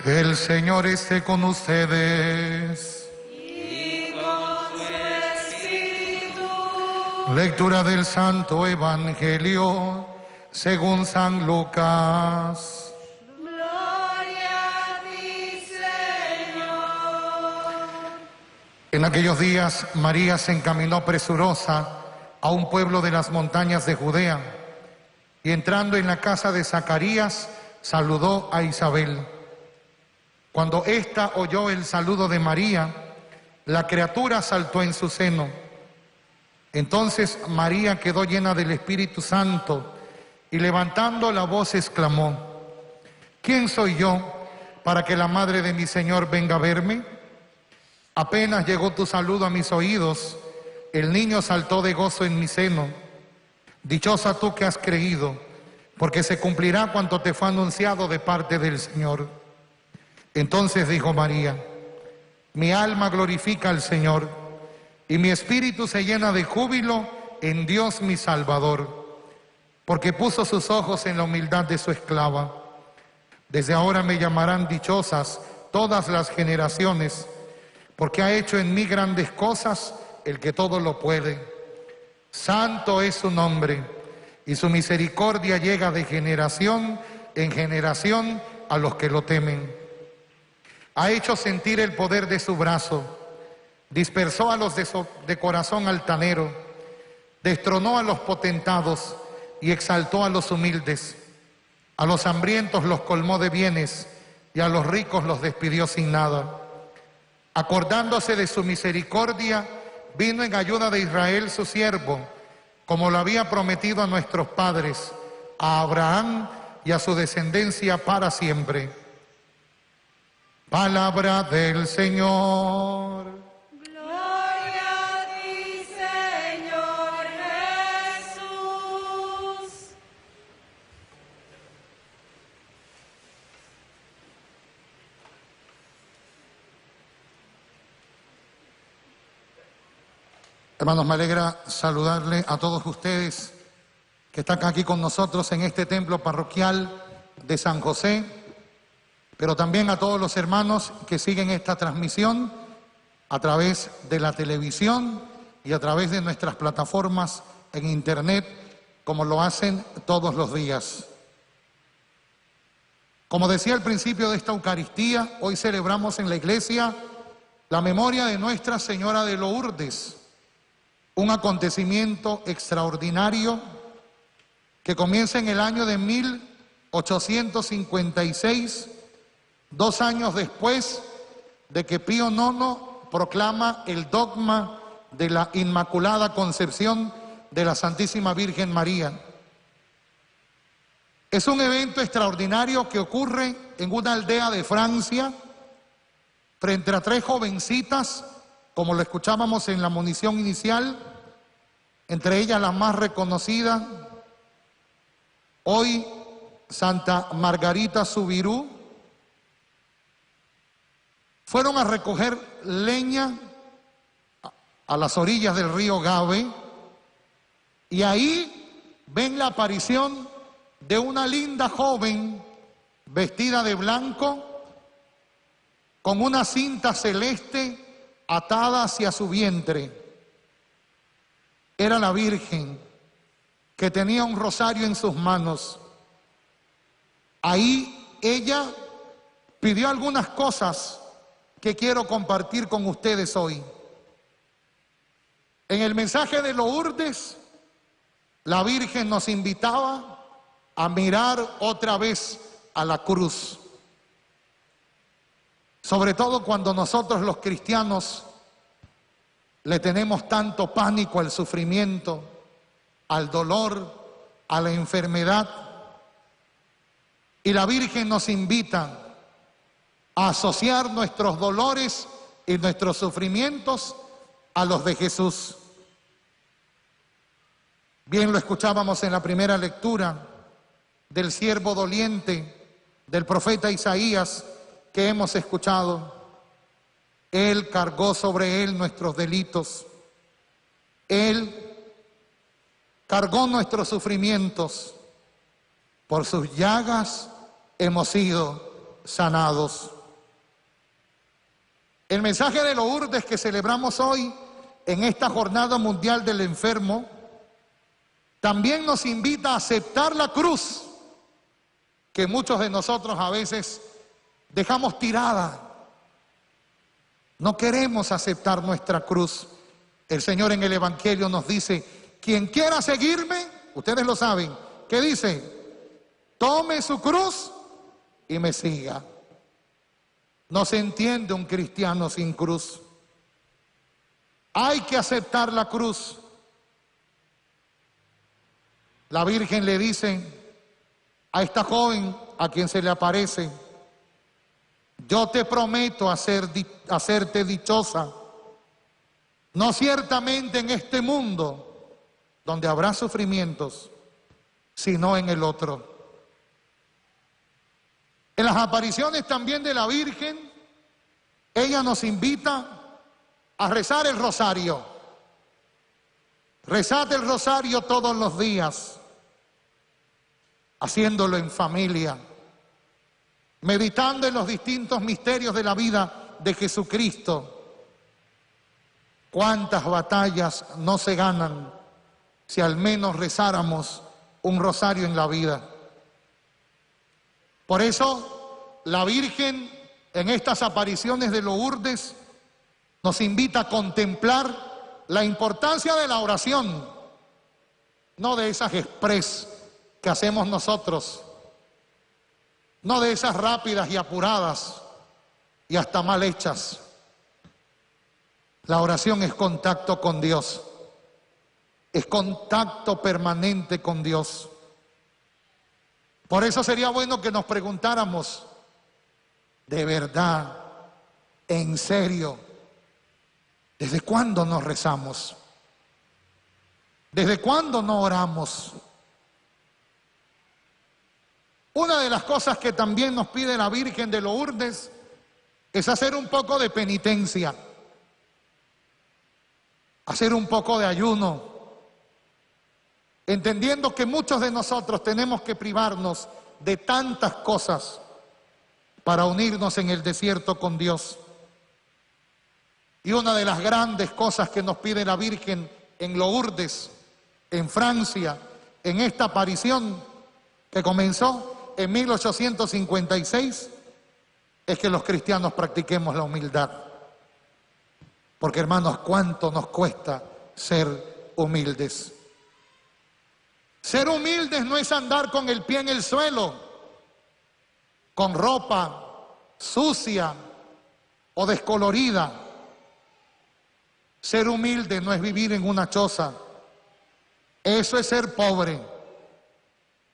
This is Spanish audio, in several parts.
El Señor esté con ustedes. Y con su espíritu. Lectura del Santo Evangelio según San Lucas. Gloria a ti, Señor. En aquellos días María se encaminó presurosa a un pueblo de las montañas de Judea y entrando en la casa de Zacarías saludó a Isabel. Cuando ésta oyó el saludo de María, la criatura saltó en su seno. Entonces María quedó llena del Espíritu Santo y levantando la voz exclamó: ¿Quién soy yo para que la madre de mi Señor venga a verme? Apenas llegó tu saludo a mis oídos, el niño saltó de gozo en mi seno. Dichosa tú que has creído, porque se cumplirá cuanto te fue anunciado de parte del Señor. Entonces dijo María: mi alma glorifica al Señor, y mi espíritu se llena de júbilo en Dios mi Salvador, porque puso sus ojos en la humildad de su esclava. Desde ahora me llamarán dichosas todas las generaciones, porque ha hecho en mí grandes cosas el que todo lo puede. Santo es su nombre, y su misericordia llega de generación en generación a los que lo temen. Ha hecho sentir el poder de su brazo, dispersó a los de corazón altanero, destronó a los potentados y exaltó a los humildes. A los hambrientos los colmó de bienes y a los ricos los despidió sin nada. Acordándose de su misericordia, vino en ayuda de Israel su siervo, como lo había prometido a nuestros padres, a Abraham y a su descendencia para siempre. Palabra del Señor. Gloria a ti, Señor Jesús. Hermanos, me alegra saludarle a todos ustedes que están aquí con nosotros en este templo parroquial de San José, pero también a todos los hermanos que siguen esta transmisión a través de la televisión y a través de nuestras plataformas en internet, como lo hacen todos los días. Como decía al principio de esta Eucaristía, hoy celebramos en la iglesia la memoria de Nuestra Señora de Lourdes, un acontecimiento extraordinario que comienza en el año de 1856, 2 años después de que Pío IX proclama el dogma de la Inmaculada Concepción de la Santísima Virgen María. Es un evento extraordinario que ocurre en una aldea de Francia, frente a 3 jovencitas, como lo escuchábamos en la monición inicial, entre ellas la más reconocida, hoy Santa Margarita Subirú. Fueron a recoger leña a las orillas del río Gave y ahí ven la aparición de una linda joven vestida de blanco con una cinta celeste atada hacia su vientre. Era la Virgen, que tenía un rosario en sus manos. Ahí ella pidió algunas cosas que quiero compartir con ustedes hoy. En el mensaje de Lourdes, la Virgen nos invitaba a mirar otra vez a la cruz. Sobre todo cuando nosotros los cristianos le tenemos tanto pánico al sufrimiento, al dolor, a la enfermedad. Y la Virgen nos invita a asociar nuestros dolores y nuestros sufrimientos a los de Jesús. Bien lo escuchábamos en la primera lectura del siervo doliente del profeta Isaías que hemos escuchado. Él cargó sobre él nuestros delitos. Él cargó nuestros sufrimientos. Por sus llagas hemos sido sanados. El mensaje de Lourdes que celebramos hoy en esta Jornada Mundial del Enfermo también nos invita a aceptar la cruz que muchos de nosotros a veces dejamos tirada. No queremos aceptar nuestra cruz. El Señor en el Evangelio nos dice: quien quiera seguirme, ustedes lo saben, ¿qué dice? Tome su cruz y me siga. No se entiende un cristiano sin cruz. Hay que aceptar la cruz. La Virgen le dice a esta joven a quien se le aparece: yo te prometo hacerte dichosa, no ciertamente en este mundo donde habrá sufrimientos, sino en el otro. En las apariciones también de la Virgen, ella nos invita a rezar el rosario. Rezad el rosario todos los días, haciéndolo en familia, meditando en los distintos misterios de la vida de Jesucristo. ¿Cuántas batallas no se ganan si al menos rezáramos un rosario en la vida? Por eso la Virgen en estas apariciones de Lourdes nos invita a contemplar la importancia de la oración, no de esas express que hacemos nosotros, no de esas rápidas y apuradas y hasta mal hechas. La oración es contacto con Dios, es contacto permanente con Dios. Por eso sería bueno que nos preguntáramos, de verdad, en serio, ¿desde cuándo nos rezamos? ¿Desde cuándo no oramos? Una de las cosas que también nos pide la Virgen de Lourdes es hacer un poco de penitencia, hacer un poco de ayuno, entendiendo que muchos de nosotros tenemos que privarnos de tantas cosas para unirnos en el desierto con Dios. Y una de las grandes cosas que nos pide la Virgen en Lourdes, en Francia, en esta aparición que comenzó en 1856, es que los cristianos practiquemos la humildad. Porque, hermanos, ¿cuánto nos cuesta ser humildes? Ser humildes no es andar con el pie en el suelo, con ropa sucia o descolorida. Ser humilde no es vivir en una choza. Eso es ser pobre.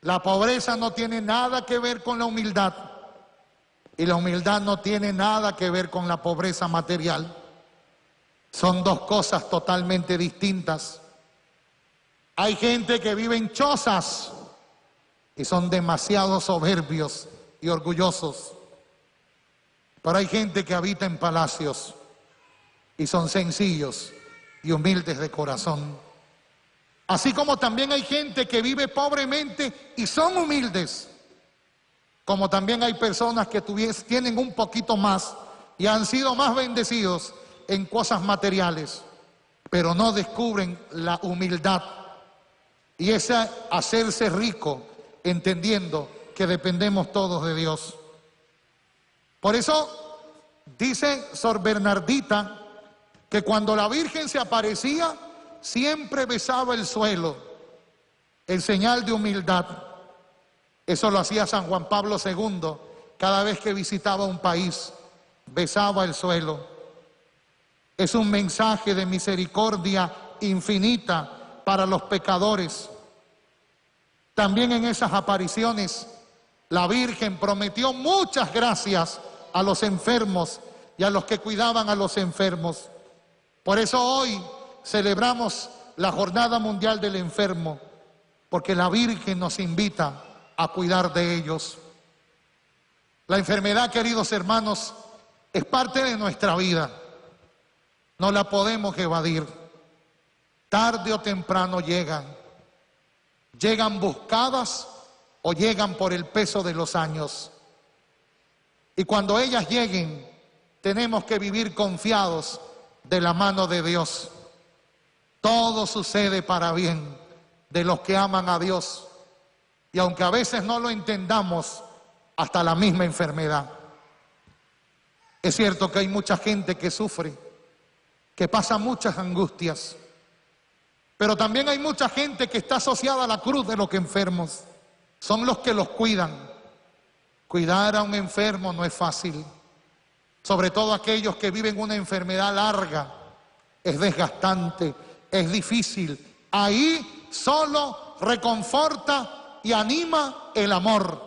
La pobreza no tiene nada que ver con la humildad. Y la humildad no tiene nada que ver con la pobreza material. Son dos cosas totalmente distintas. Hay gente que vive en chozas y son demasiado soberbios y orgullosos. Pero hay gente que habita en palacios y son sencillos y humildes de corazón. Así como también hay gente que vive pobremente y son humildes. Como también hay personas que tienen un poquito más y han sido más bendecidos en cosas materiales, pero no descubren la humildad y ese hacerse rico, entendiendo que dependemos todos de Dios. Por eso dice Sor Bernardita que cuando la Virgen se aparecía, siempre besaba el suelo, en señal de humildad. Eso lo hacía San Juan Pablo II, cada vez que visitaba un país, besaba el suelo. Es un mensaje de misericordia infinita para los pecadores. También en esas apariciones, la Virgen prometió muchas gracias a los enfermos y a los que cuidaban a los enfermos. Por eso hoy celebramos la Jornada Mundial del Enfermo, porque la Virgen nos invita a cuidar de ellos. La enfermedad, queridos hermanos, es parte de nuestra vida. No la podemos evadir. Tarde o temprano llegan. Llegan buscadas o llegan por el peso de los años. Y cuando ellas lleguen, tenemos que vivir confiados de la mano de Dios. Todo sucede para bien de los que aman a Dios. Y aunque a veces no lo entendamos, hasta la misma enfermedad. Es cierto que hay mucha gente que sufre, que pasa muchas angustias. Pero también hay mucha gente que está asociada a la cruz de los que enfermos. Son los que los cuidan. Cuidar a un enfermo no es fácil. Sobre todo aquellos que viven una enfermedad larga. Es desgastante, es difícil. Ahí solo reconforta y anima el amor.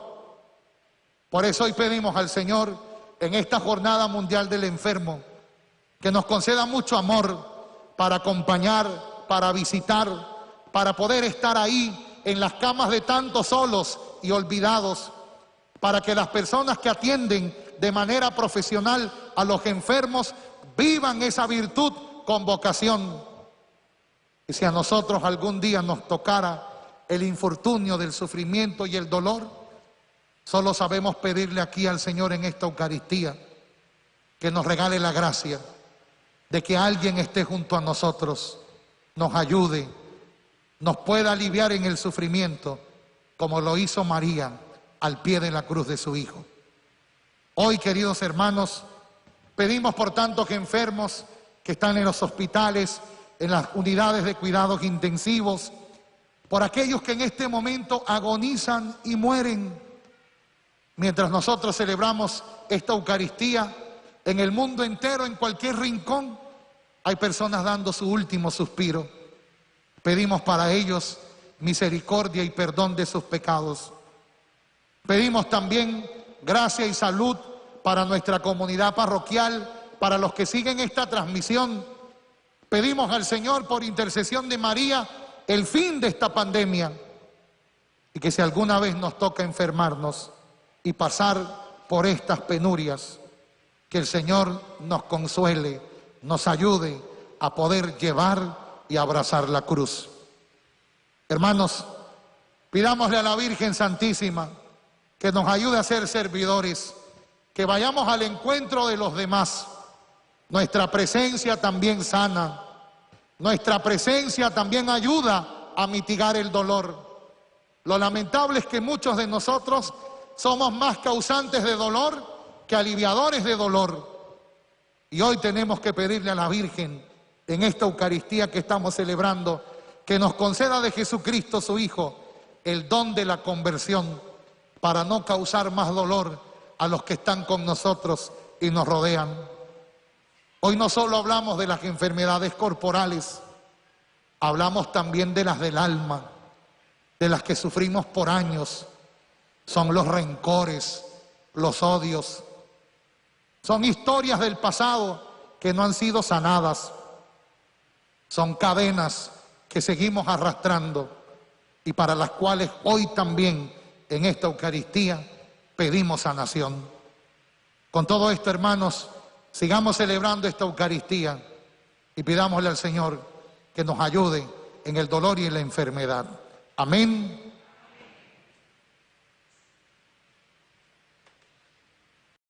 Por eso hoy pedimos al Señor, en esta jornada mundial del enfermo, que nos conceda mucho amor para acompañar, para visitar, para poder estar ahí en las camas de tantos solos y olvidados, para que las personas que atienden de manera profesional a los enfermos vivan esa virtud con vocación. Y si a nosotros algún día nos tocara el infortunio del sufrimiento y el dolor, solo sabemos pedirle aquí al Señor en esta Eucaristía que nos regale la gracia de que alguien esté junto a nosotros, nos ayude, nos pueda aliviar en el sufrimiento, como lo hizo María al pie de la cruz de su Hijo. Hoy, queridos hermanos, pedimos por tantos enfermos que están en los hospitales, en las unidades de cuidados intensivos, por aquellos que en este momento agonizan y mueren. Mientras nosotros celebramos esta Eucaristía, en el mundo entero, en cualquier rincón, hay personas dando su último suspiro. Pedimos para ellos misericordia y perdón de sus pecados. Pedimos también gracia y salud para nuestra comunidad parroquial, para los que siguen esta transmisión. Pedimos al Señor, por intercesión de María, el fin de esta pandemia. Y que si alguna vez nos toca enfermarnos y pasar por estas penurias, que el Señor nos consuele, nos ayude a poder llevar y abrazar la cruz. Hermanos, pidámosle a la Virgen Santísima que nos ayude a ser servidores, que vayamos al encuentro de los demás. Nuestra presencia también sana, nuestra presencia también ayuda a mitigar el dolor. Lo lamentable es que muchos de nosotros somos más causantes de dolor que aliviadores de dolor. Y hoy tenemos que pedirle a la Virgen, en esta Eucaristía que estamos celebrando, que nos conceda de Jesucristo su Hijo el don de la conversión, para no causar más dolor a los que están con nosotros y nos rodean. Hoy no solo hablamos de las enfermedades corporales, hablamos también de las del alma, de las que sufrimos por años. Son los rencores, los odios. Son historias del pasado que no han sido sanadas. Son cadenas que seguimos arrastrando y para las cuales hoy también en esta Eucaristía pedimos sanación. Con todo esto, hermanos, sigamos celebrando esta Eucaristía y pidámosle al Señor que nos ayude en el dolor y en la enfermedad. Amén.